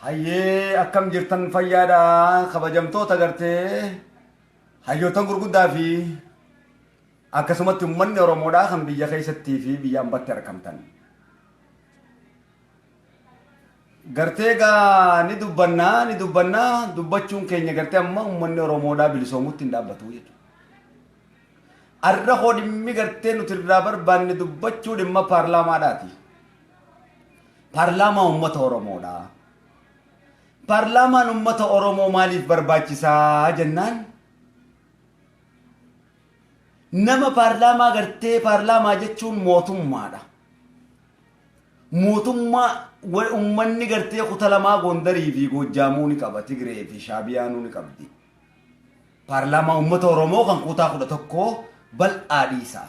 Hayyee akkam jirtan fayyaadha kabajamtoota gartee hayyootan gurguddaa fi akkasumatti uummanni Oromoodhaa kan biyya keessattii fi biyya ambatti argamtan. Gartee gaa ni dubbannaa dubbachuun keenya gartee amma uummanni Oromoodhaa bilisoomutti hin dhaabbatu jechuudha. Arra hodhimmi gartee nuti irraa barbaanne dubbachuu dhimma paarlaamaadhaati. Paarlaamaa uummata Oromoodhaa. Paarlaamaan uummata Oromoo maaliif barbaachisaa jennaan? Nama paarlaamaa gartee paarlaamaa jechuun mootummaadha. Mootummaa uummanni gartee kutaa lamaa Gondarii fi Goojjaamuu ni qaba, Tigree fi Shaabiyaanuu ni qabdi. Paarlaamaa uummata Oromoo kan kutaa 11 bal'aa dhiisa.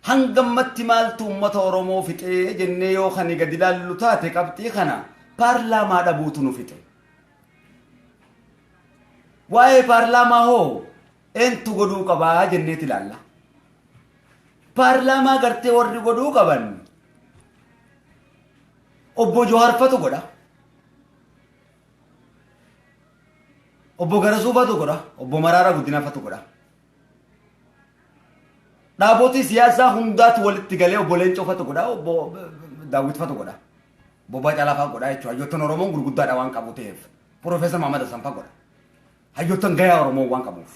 Hangammatti maaltu uummata Oromoo fixee jennee yoo kan gadi ilaallu taate qabxii kana paarlaamaa dhabuutu nu fixe. Waa'ee paarlaamaa hoo eentu godhuu qabaa jenneeti ilaalla. Paarlaamaa gartee warri godhuu qaban obbo Johaarfatu godha. Obbo Garasuufatu godha. Obbo Maraara Guddinafatu godha. Dhaabotii siyaasaa hundaatu walitti galee obbo Leencoofatu godha. Obbo Daawwitfatu godha. Obbo Bacaalaa godha jechuudha. Hayyoottan Oromoon gurguddaadha waan qabu ta'eef. Profeesar Mahamad Hassan faa godha. Hayyoottan gayaa Oromoo waan qabuuf.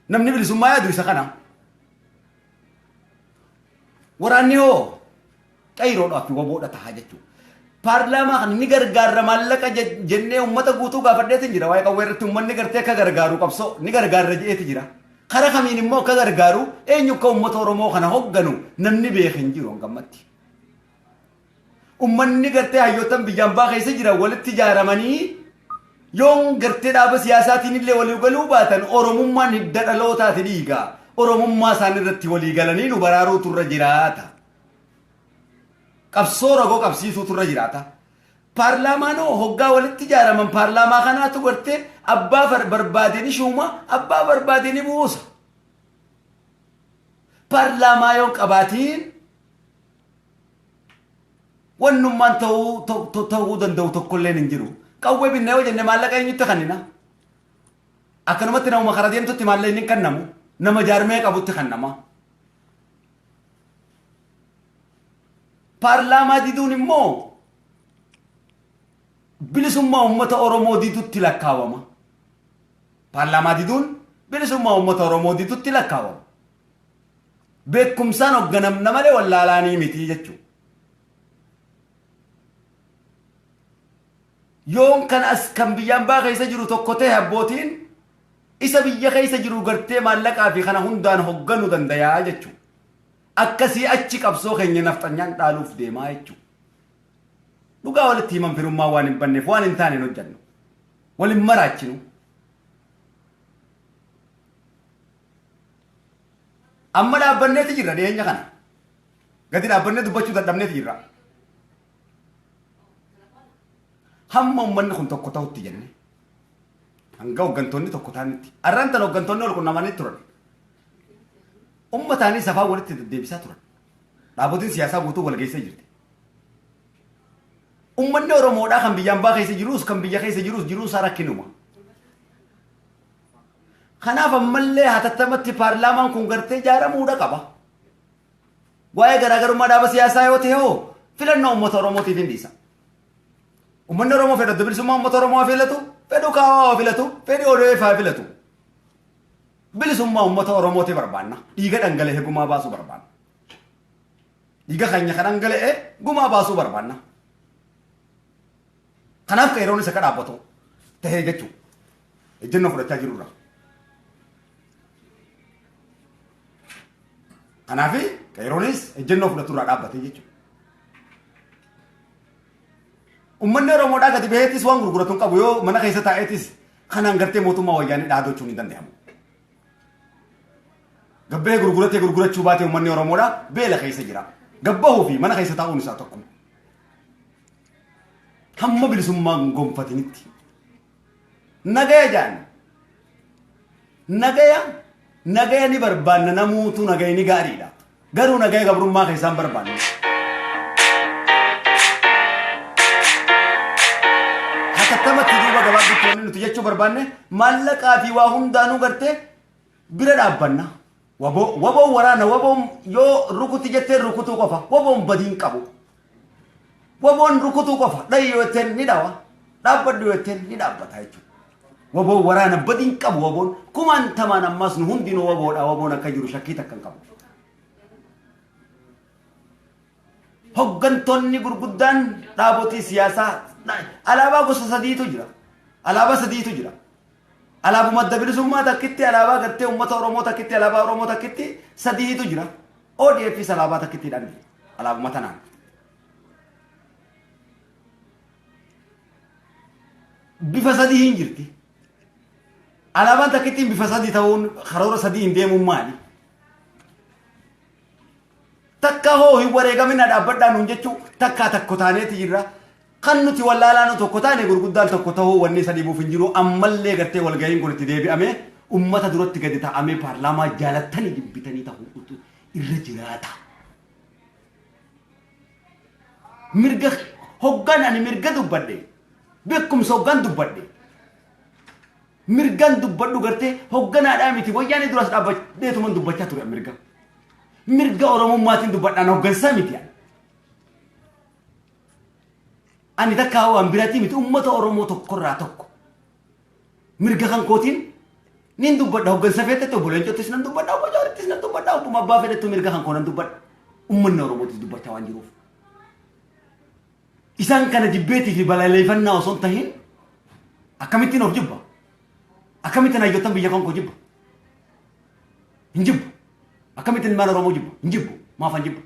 Namni bilisummaa yaadu isa kana. Waraanni hoo qayroodhaaf fi waboodha tahaa jechuudha. Paarlaamaa kan ni gargaarra maallaqa jennee uummata guutuu gaafadheetiin jira. Waa'ee qawwee irratti uummanni gartee akka gargaaru qabsoo ni gargaarra je'eeti jira. Kara kamiin immoo akka gargaaru eenyu akka uummata Oromoo kana hogganu namni beeku hin jiru gammatti. Uummanni gartee hayyootan biyyaan baa keessa jira walitti ijaaramanii yoon gartee dhaaba siyaasaatiin illee walii galuu baatan Oromummaan hidda dhalootaati dhiigaa. Oromummaa isaanii irratti walii galanii nu baraaruutu irra jiraata. Qabsoo ragoo qabsiisuutu irra jiraata. Paarlaamaan hoggaa walitti ijaaraman paarlaamaa kanaatu gartee abbaa barbaadeni shuuma abbaa barbaadeni buusa. Paarlaamaa yoo qabaatiin wannummaan ta'uu danda'u tokkollee hin jiru. Qawwee binnaa yoo jenne maallaqa eenyutti kannina. Akkanumatti namuma karaa deemtutti maallaqni hin kennamu. Nama jaarmee qabutti kennama. Paarlaamaa diduun immoo bilisummaa uummata Oromoo diduutti lakkaawama. Paarlaamaa diduun bilisummaa uummata Oromoo diduutti lakkaawama. Beekumsaan hoogganamna malee wallaalaanii miti jechuudha. Yoon kan as kan biyyaan baa keessa jiru tokko ta'e abbootiin isa biyya keessa jiru gartee maallaqaa fi kana hundaan hoogganuu dandayaa jechuudha. Akkasii achi qabsoo keenya nafxanyaan dhaaluuf deemaa jechuudha. Dhugaa walitti himan firummaa waan hin banneef waan hin taane hin hojjannu. Waliin maraachinu. Amma dhaabbanneeti jirra dhiyeenya kana. Gadi dhaabbannee dubbachuu dadhabneeti jirra. Hamma uummanni kun tokko ta'utti jenne. Hanga hooggantoonni tokko ta'anitti. Arraan tan hooggantoonni ol qunnamanii turan. Ummataanii safaa walitti deddeebisaa turan. Dhaabotiin siyaasaa guutuu wal geessee jirti. Uummanni Oromoodhaa kan biyyaan baa keessa jirus kan biyya keessa jiruu isaa rakkinuma. Kanaaf ammallee hatattamatti paarlaamaan kun gartee ijaaramuudha qaba. Waa'ee garaagarummaa dhaaba siyaasaa yoo ta'e hoo filannoo uummata Oromootiif hin dhiisa. Uummanni Oromoo fedha bilisummaa uummata Oromoo filatu, fedhu kaawaa filatu, fedhi ODF filatu. Bilisummaa uummata Oromootii barbaanna. Dhiiga dhangala'ee gumaa baasuu barbaanna. Dhiiga keenya kan dhangala'ee gumaa baasuu barbaanna. Kanaaf qeeroon isa ka dhaabbatu tahee jechuudha. Ejjennoo fudhachaa jirurra. Kanaaf qeeroonis ejjennoo fudhaturraa dhaabbatee jechuudha. Uummanni Oromoodhaa gadi baheettis waan gurguratuun qabu yoo mana keessa taa'eetis kanaan gartee mootummaa wayyaanii dhaadochuun hin danda'amu. Gabbee gurgurachuu baatee uummanni Oromoodhaa beela keessa jira. Gabbahuu fi mana keessa taa'uun isaa tokko. Hamma bilisummaan gonfatinitti. Nagaya jaan. Nagaya ni barbaanna namuutu nagayni gaariidha. garuu nagaya gabrummaa keessaan barbaanne. Hatatamatti duuba gabaabbichoonni nuti jechuu barbaanne maallaqaa fi waa hundaanuu gartee bira dhaabbanna. Waboon waraana waboon yoo rukuti jettee rukutuu qofa waboon badiin qabu. Waboon rukutuu qofa dhayyoo jetteen ni dhawa dhaabbadhu jetteen ni dhaabbata jechuudha. Waboon waraana badiin qabu waboon kumaan tamaan ammas nu hundinuu waboodha waboon akka jiru shakkii takka hin qabu. Hoggantoonni gurguddaan dhaabotii siyaasaa alaabaa gosa sadiitu jira. Alaabaa sadiitu jira. Alaabuma adda bilisummaa takkitti alaabaa gartee uummata Oromoo takkitti alaabaa Oromoo takkitti sadiitu jira. ODFs alaabaa takkitti dhaan alaabuma tanaan. Bifa sadii hin jirti. Alaabaan takkitti bifa sadii ta'uun karoora sadii hin deemuun maali? Takka hoo hin wareegamina dhaabbadhaan nun jechuu takkaa takko taaneeti jirra. Kan nuti wallaalaa tokko taane gurguddaan tokko ta'uu wanni sadii buuf hin jiru ammallee gartee walga'iin kun itti deebi'amee ummata duratti gadi ta'amee paarlaamaa jaalattanii jibbitanii ta'uu irra jiraata. Mirga hoggan ani mirga dubbadhe beekumsa hoggan dubbadhe mirgan dubbadhu gartee hogganaadhaa miti wayyaanii duras dhaabbateetuman dubbachaa ture mirga. Mirga Oromummaatiin dubbadhaan hoggansaa miti. Ani takka waan biraati miti ummata Oromoo tokkorraa tokko. Mirga kan kootiin nin dubbadha hoggansa feetetti obbo Leencottis nan dubbadha obbo Jaarittis nan dubbadha obbuma abbaa fedhettu mirga kan koo nan dubbadha. Ummanni Oromootis dubbachaa waan jiruuf. Isaan kana jibbeetii fi balaleeffannaa osoo hin tahin akkamittiin of jibba? Akkamittiin hayyoottan biyya kan koo jibba? Hin jibbu. Akkamittiin ilmaan Oromoo jibba? Hin jibbu. Maaf hin jibbu?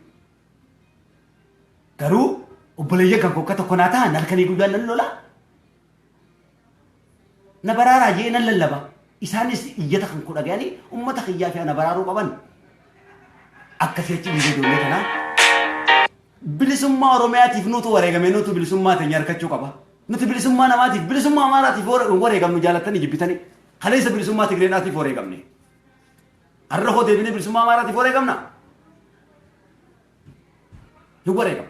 Garuu obboleeyyan kan kokka tokko naa ta'an halkanii guyyaan nan lola. Na baraaraa jee nan lallaba. Isaanis iyyata kan koo dhagayanii uummata kiyyaa fi na baraaruu qaban. Akkasii achi biyya ijoollee kanaa. Bilisummaa Oromiyaatiif nutu wareegame nutu bilisummaa teenya harkachuu qaba. Nuti bilisummaa namaatiif bilisummaa Amaaraatiif wareegamnu jaalattanii jibbitanii. Kaleessa bilisummaa Tigreedhaatiif wareegamne. Har'a hoo deebinee bilisummaa Amaaraatiif wareegamna. Hin wareegamu.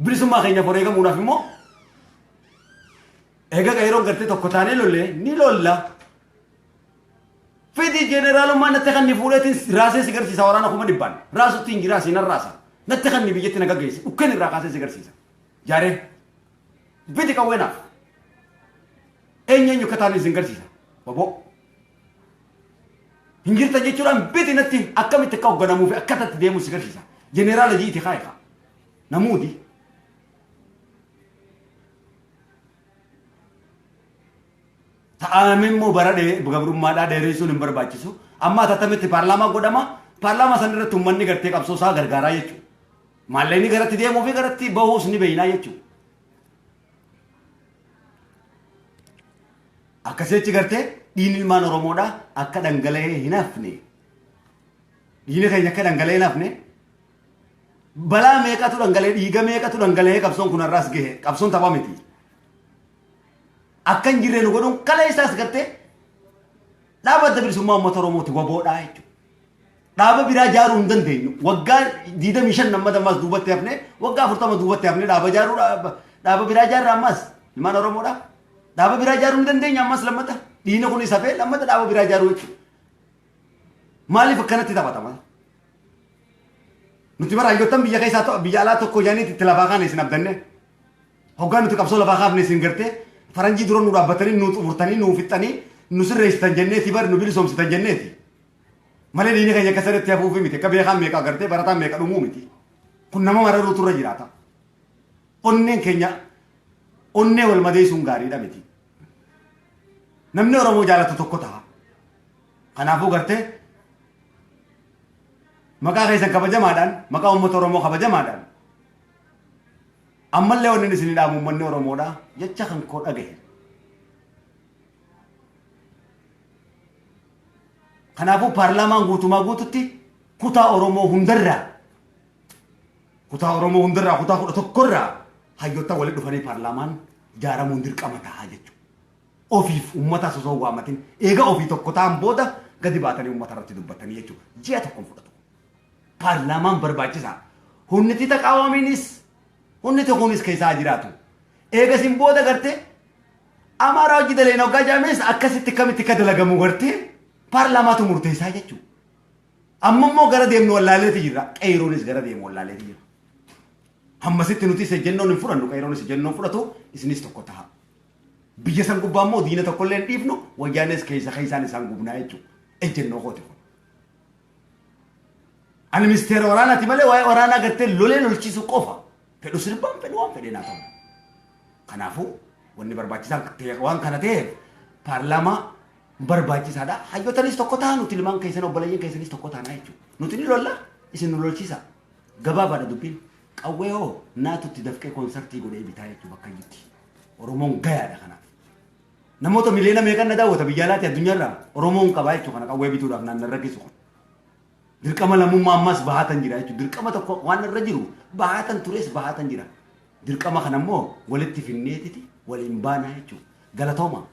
Bilisummaa keenyaaf wareegamuudhaaf immoo eega qeeroon gartee tokko taanee lollee ni lolla. Fedhii jeneraalummaa natti kan ni fuudheetiin raasee si garsiisa waraana kuma dhibbaan. Raasutti hin jiraa siinan raasa. Natti kan ni biyyatti naga geesse. Dhukkeen irraa kaasee si garsiisa. Jaaree fedhii qawweenaaf. Eenyeenyu akka taanee si garsiisa. Boboo. Hin jirtan jechuudhaan fedhii natti akkamitti akka hoogganamuu fi akkatatti deemuu si garsiisa. Jeneraala jiiti kaayika. Namuuti. Ta'amee immoo bara gabrummaadhaa dheeressuun hin barbaachisu. Amma atattamitti paarlaamaa godhama. Paarlaamaa san irratti uummanni gartee qabsoo isaa gargaaraa jechuudha. Maallaqni garatti deemuu fi garatti bahuus ni beeynaa jechuudha. Akkasitti gartee dhiigni ilmaan Oromoodhaa akka dhangala'ee hin hafne. Dhiigni keenya akka dhangala'ee hin hafne. Balaa meeqatu dhangala'ee dhiiga meeqatu dhangala'ee qabsoon kun har'aas gahe qabsoon taphaa miti. Akkan jirree nu godhuun kala isaas gartee dhaaba adda bilisummaa uummata Oromooti waboodhaa jechuudha. Dhaaba biraa ijaaruu hin dandeenyu. Waggaa 25 namma dammaas duubatti hafne waggaa 40 duubatti hafne dhaaba biraa ijaarraa ammas ilmaan Oromoodhaa. Dhaaba biraa ijaaruu hin dandeenyu ammas lammata dhiina kun isa fee lammata dhaaba biraa ijaaruu jechuudha. Maaliif akkanatti taphatama? Nuti bara hayyoottan biyya keessaa biyya alaa tokko jaaniitti itti lafaa kaane isin abdanne. Hoggaan nuti qabsoo lafaa kaafne isin gartee faranjii dura nu dhaabbatanii nu xumurtanii nu fixxanii nu sirreessitan jenneeti bari nu bilisoomsitan jenneeti. Malee dhiina keenya akka sirriitti hafuufi miti akka beekaan meeqa gartee barataan meeqa dhumuu miti. Kun nama mararuutu irra jiraata. Onneen keenya onnee wal madeessuun gaariidha miti. Namni Oromoo jaalatu tokko ta'a. Kanaafuu gartee maqaa keessan kabajamaadhaan maqaa uummata Oromoo kabajamaadhaan ammallee wanni isin dhaamu uummanni Oromoodhaa jecha kan koo dhagahe. Kanaafuu paarlaamaan guutumaa guututti kutaa Oromoo hundarraa kutaa 11 hayyoota walitti dhufanii paarlaamaan ijaaramuun dirqama ta'a jechuudha. Ofiif uummata osoo waamatin eega ofii tokko ta'an booda gadi baatanii uummata irratti dubbatanii jechuudha. Ji'a tokkoon fudhatu. paarlaamaan barbaachisa. Hunniti taqaawamiinis hunniti kunis keessaa jiraatu. Eegas hin booda gartee amaaraa hojii dalee noggaa jaamees akkasitti kamitti akka dalagamu gartee paarlaamaatu murteessaa jechuudha. Amma immoo gara deemnu wallaaleeti jira. Qeeroonis gara deemu wallaaleeti jira. Hammasitti nuti isa jennoon hin fudhannu qeeroonis jennoon fudhatu isinis tokko ta'a. Biyya san gubbaa immoo diina tokkollee hin dhiifnu wayyaanis keessaan isaan gubnaa jechuudha. Ejjennoo kooti kun. Ani ministeera waraanaati malee waa'ee waraanaa gartee lolee lolchiisu qofa. Fedhu sirbaan fedhu waan fedhee naa ta'u. Kanaafuu wanni barbaachisaan waan kana ta'eef paarlaamaa barbaachisaadha. Hayyootanis tokko ta'a nuti ilmaan keessan obboleeyyan keessanis tokko ta'a jechuudha. Nuti ni lolla isin nu lolchiisa. Gabaabaadha dubbiin. Qawwee hoo naatutti dafqee koonsartii godhee bitaa jechuudha bakka jirti. Oromoon gayaadha kanaaf. Namoota miliyoona meeqan na daawwata biyya alaatti addunyaarraa Oromoon qabaa jechuudha kana qawwee bituudhaaf naannoo rakkisu. Dirqama lammummaa ammas bahatan jira jechuudha. Dirqama tokko waan irra jiru bahatan tures bahatan jira. Dirqama kana immoo walitti finneetiti waliin baanaa jechuudha. Galatooma.